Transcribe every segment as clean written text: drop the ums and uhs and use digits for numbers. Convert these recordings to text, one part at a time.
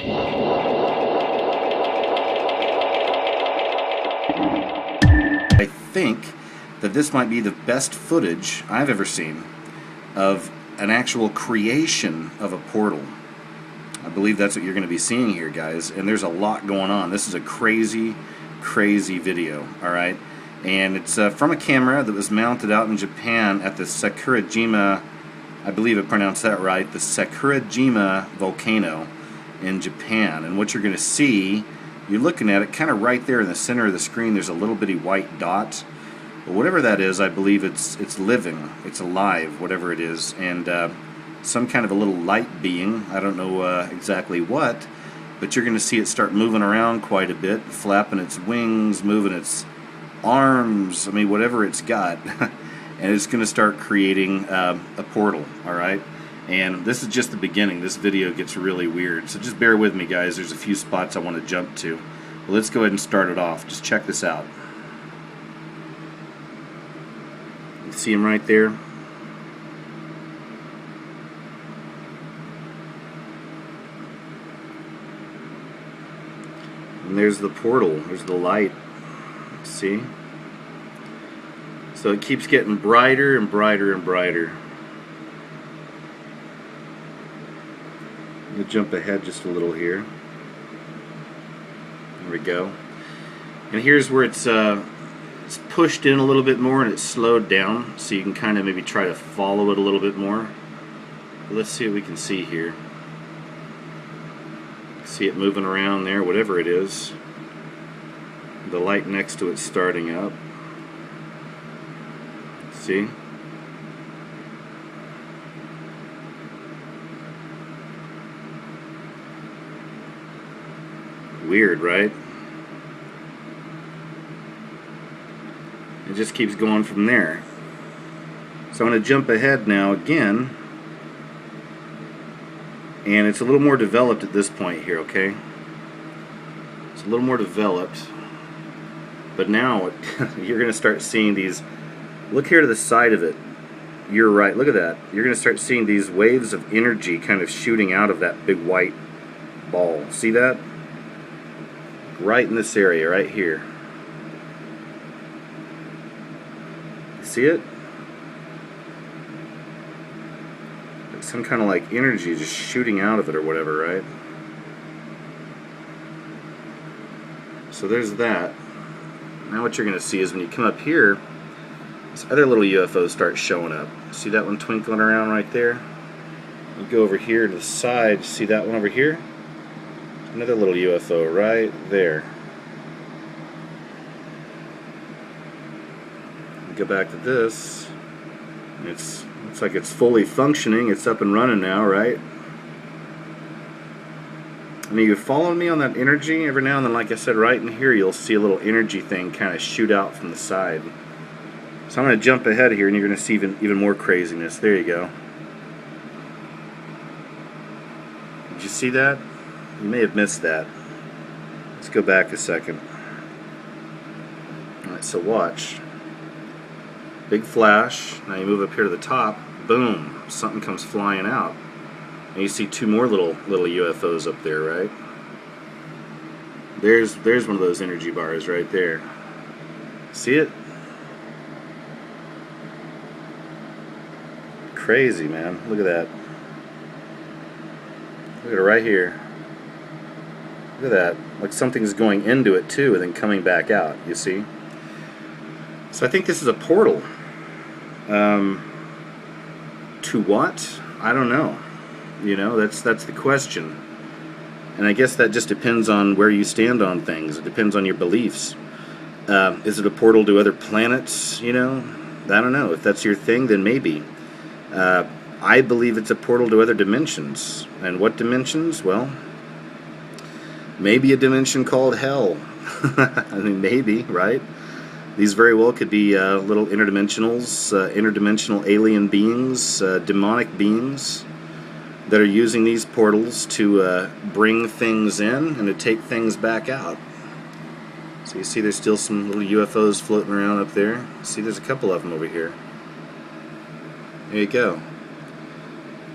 I think that this might be the best footage I've ever seen of an actual creation of a portal. I believe that's what you're going to be seeing here, guys, and there's a lot going on. This is a crazy, crazy video, alright? And it's from a camera that was mounted out in Japan at the Sakurajima, I believe I pronounced that right, the Sakurajima volcano in Japan. And what you're going to see, you're looking at it kind of right there in the center of the screen, there's a little bitty white dot. But whatever that is, I believe it's living, it's alive, whatever it is, and some kind of a little light being, I don't know exactly what, but you're going to see it start moving around quite a bit, flapping its wings, moving its arms, I mean whatever it's got, and it's going to start creating a portal, alright? And this is just the beginning. This video gets really weird, so just bear with me, guys. There's a few spots I want to jump to. But let's go ahead and start it off. Just check this out. You see him right there? And there's the portal. There's the light. See? So it keeps getting brighter and brighter and brighter. We'll jump ahead just a little here. There we go. And here's where it's pushed in a little bit more and it's slowed down, so you can kind of maybe try to follow it a little bit more. But let's see what we can see here. See it moving around there, whatever it is. The light next to it starting up. See? Weird, right? It just keeps going from there. So I'm going to jump ahead now again, and it's a little more developed at this point here, okay? It's a little more developed, but now you're going to start seeing these. Look here to the side of it. You're right, look at that. You're going to start seeing these waves of energy kind of shooting out of that big white ball. See that? Right in this area, right here. See it? Like some kind of like energy just shooting out of it or whatever, right? So there's that. Now what you're going to see is when you come up here, these other little UFOs start showing up. See that one twinkling around right there? You go over here to the side, see that one over here? Another little UFO right there. Go back to this. Looks like it's fully functioning. It's up and running now, right? I mean, you following me on that energy? Every now and then, like I said, right in here, you'll see a little energy thing kind of shoot out from the side. So I'm going to jump ahead here, and you're going to see even more craziness. There you go. Did you see that? You may have missed that. Let's go back a second. Alright, so watch. Big flash. Now you move up here to the top. Boom. Something comes flying out. And you see two more little UFOs up there, right? There's one of those energy bars right there. See it? Crazy, man. Look at that. Look at it right here. Look at that. Like something's going into it too and then coming back out, you see? So I think this is a portal. To what? I don't know. You know, that's the question. And I guess that just depends on where you stand on things. It depends on your beliefs. Is it a portal to other planets? You know? I don't know. If that's your thing, then maybe. I believe it's a portal to other dimensions. And what dimensions? Well, maybe a dimension called hell. I mean, maybe, right? These very well could be little interdimensional alien beings, demonic beings that are using these portals to bring things in and to take things back out. So you see there's still some little UFOs floating around up there. See, there's a couple of them over here. There you go.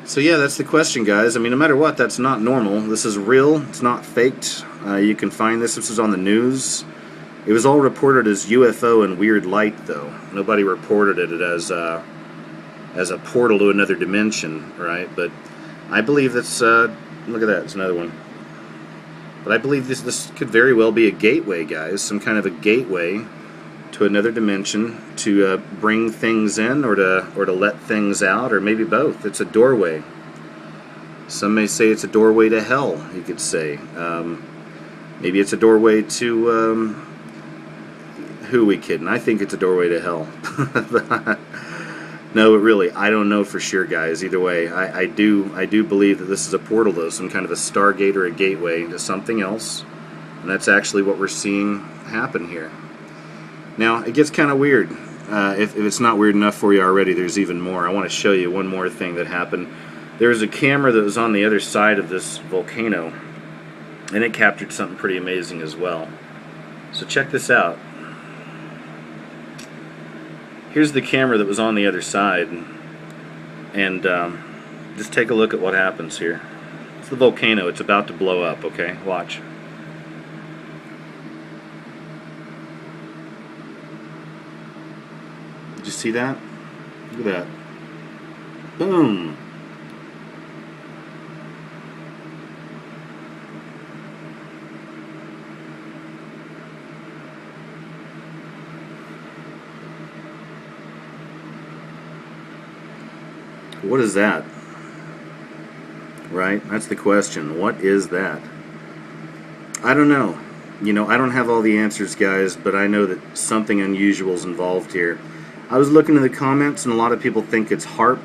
So yeah, that's the question, guys. I mean, no matter what, that's not normal. This is real. It's not faked. You can find this. This was on the news. It was all reported as UFO and weird light, though. Nobody reported it as a portal to another dimension, right? But I believe that's... look at that. It's another one. But I believe this could very well be a gateway, guys. Some kind of a gateway to another dimension to bring things in or to let things out, or maybe both. It's a doorway. Some may say it's a doorway to hell, you could say. Maybe it's a doorway to... who are we kidding? I think it's a doorway to hell. No, but really, I don't know for sure, guys. Either way, I do believe that this is a portal, though, some kind of a stargate or a gateway to something else. And that's actually what we're seeing happen here. Now, it gets kind of weird. If it's not weird enough for you already, there's even more. I want to show you one more thing that happened. There was a camera that was on the other side of this volcano, and it captured something pretty amazing as well. So check this out. Here's the camera that was on the other side, and just take a look at what happens here. It's the volcano. It's about to blow up, okay? Watch. Did you see that? Look at that. Boom! What is that? Right? That's the question. What is that? I don't know. You know, I don't have all the answers, guys, but I know that something unusual is involved here. I was looking in the comments, and a lot of people think it's HAARP.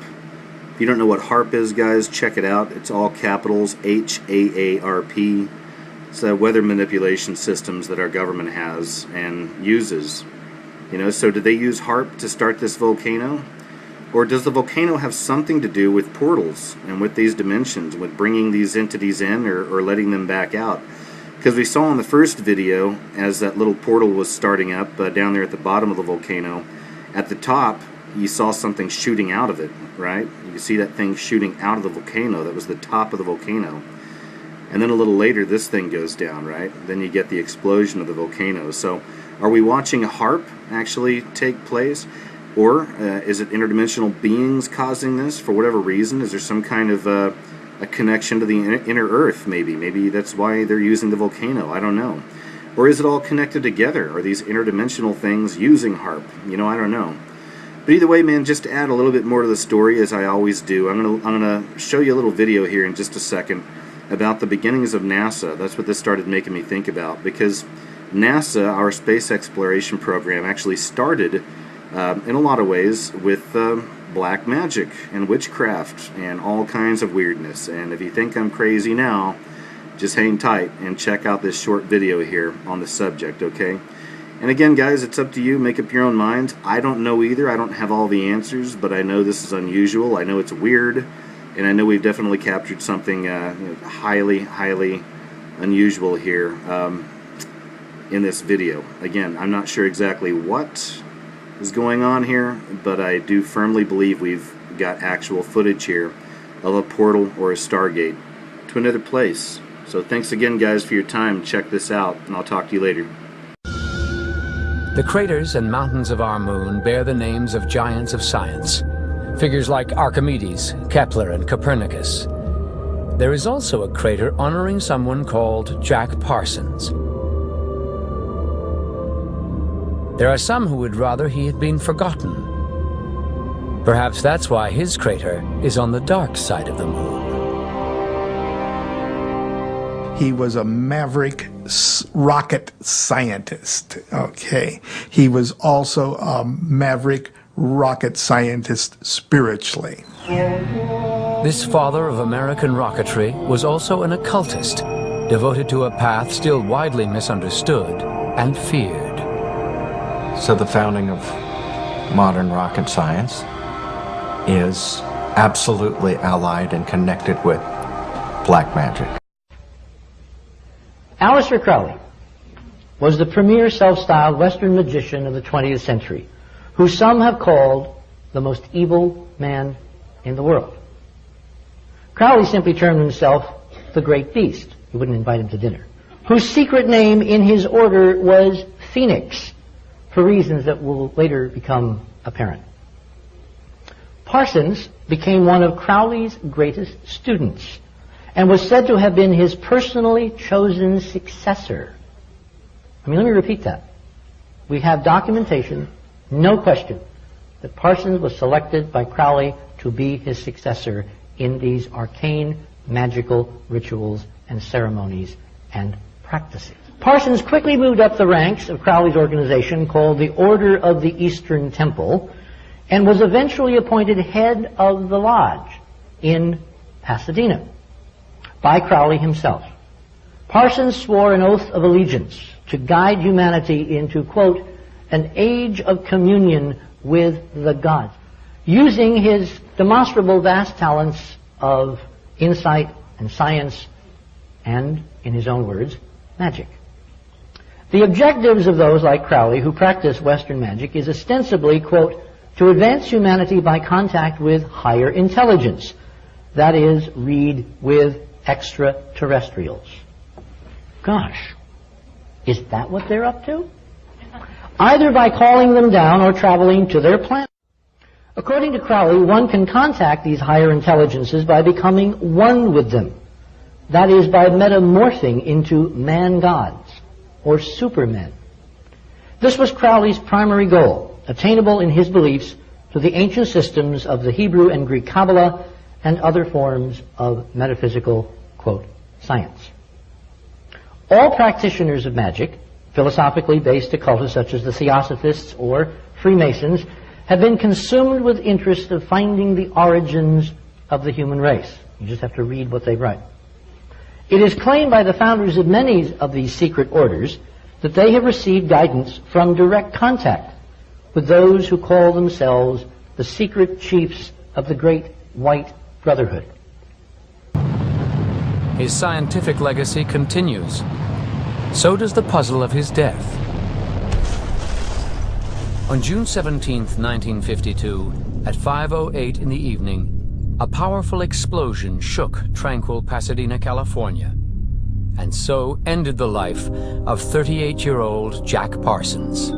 If you don't know what HAARP is, guys, check it out. It's all capitals, HAARP. It's weather manipulation systems that our government has and uses. You know, so did they use HAARP to start this volcano? Or does the volcano have something to do with portals and with these dimensions, with bringing these entities in or letting them back out? Because we saw in the first video, as that little portal was starting up down there at the bottom of the volcano, at the top, you saw something shooting out of it, right? You can see that thing shooting out of the volcano. That was the top of the volcano. And then a little later, this thing goes down, right? Then you get the explosion of the volcano. So are we watching a HAARP actually take place? Or is it interdimensional beings causing this for whatever reason? Is there some kind of a connection to the inner Earth, maybe? Maybe that's why they're using the volcano. I don't know. Or is it all connected together? Are these interdimensional things using HAARP? You know, I don't know. But either way, man, just to add a little bit more to the story, as I always do, I'm gonna show you a little video here in just a second about the beginnings of NASA. That's what this started making me think about, because NASA, our space exploration program, actually started in a lot of ways with black magic and witchcraft and all kinds of weirdness. And if you think I'm crazy now, just hang tight and check out this short video here on the subject, okay? And again, guys, it's up to you. Make up your own minds. I don't know either. I don't have all the answers, but I know this is unusual. I know it's weird, and I know we've definitely captured something highly, highly unusual here in this video. Again, I'm not sure exactly what is going on here, but I do firmly believe we've got actual footage here of a portal or a stargate to another place. So thanks again, guys, for your time. Check this out, and I'll talk to you later. The craters and mountains of our moon bear the names of giants of science, figures like Archimedes, Kepler, and Copernicus. There is also a crater honoring someone called Jack Parsons. There are some who would rather he had been forgotten. Perhaps that's why his crater is on the dark side of the moon. He was a maverick rocket scientist, okay? He was also a maverick rocket scientist spiritually. This father of American rocketry was also an occultist, devoted to a path still widely misunderstood and feared. So the founding of modern rocket science is absolutely allied and connected with black magic. Aleister Crowley was the premier self-styled Western magician of the 20th century, who some have called the most evil man in the world. Crowley simply termed himself the Great Beast. He wouldn't invite him to dinner. Whose secret name in his order was Phoenix, for reasons that will later become apparent. Parsons became one of Crowley's greatest students and was said to have been his personally chosen successor. Let me repeat that. We have documentation, no question, that Parsons was selected by Crowley to be his successor in these arcane, magical rituals and ceremonies and practices. Parsons quickly moved up the ranks of Crowley's organization called the Order of the Eastern Temple and was eventually appointed head of the lodge in Pasadena by Crowley himself. Parsons swore an oath of allegiance to guide humanity into, quote, an age of communion with the gods, using his demonstrable vast talents of insight and science and, in his own words, magic. The objectives of those like Crowley who practice Western magic is ostensibly, quote, to advance humanity by contact with higher intelligence, that is, read with extraterrestrials. Gosh, is that what they're up to? Either by calling them down or traveling to their planet. According to Crowley, one can contact these higher intelligences by becoming one with them. That is, by metamorphing into man-gods, or supermen. This was Crowley's primary goal, attainable in his beliefs through the ancient systems of the Hebrew and Greek Kabbalah and other forms of metaphysical, quote, science. All practitioners of magic, philosophically based occultists such as the Theosophists or Freemasons, have been consumed with interest of finding the origins of the human race. You just have to read what they write. It is claimed by the founders of many of these secret orders that they have received guidance from direct contact with those who call themselves the secret chiefs of the Great White Brotherhood. His scientific legacy continues. So does the puzzle of his death. On June 17, 1952, at 5:08 in the evening, a powerful explosion shook tranquil Pasadena, California, and so ended the life of 38-year-old Jack Parsons.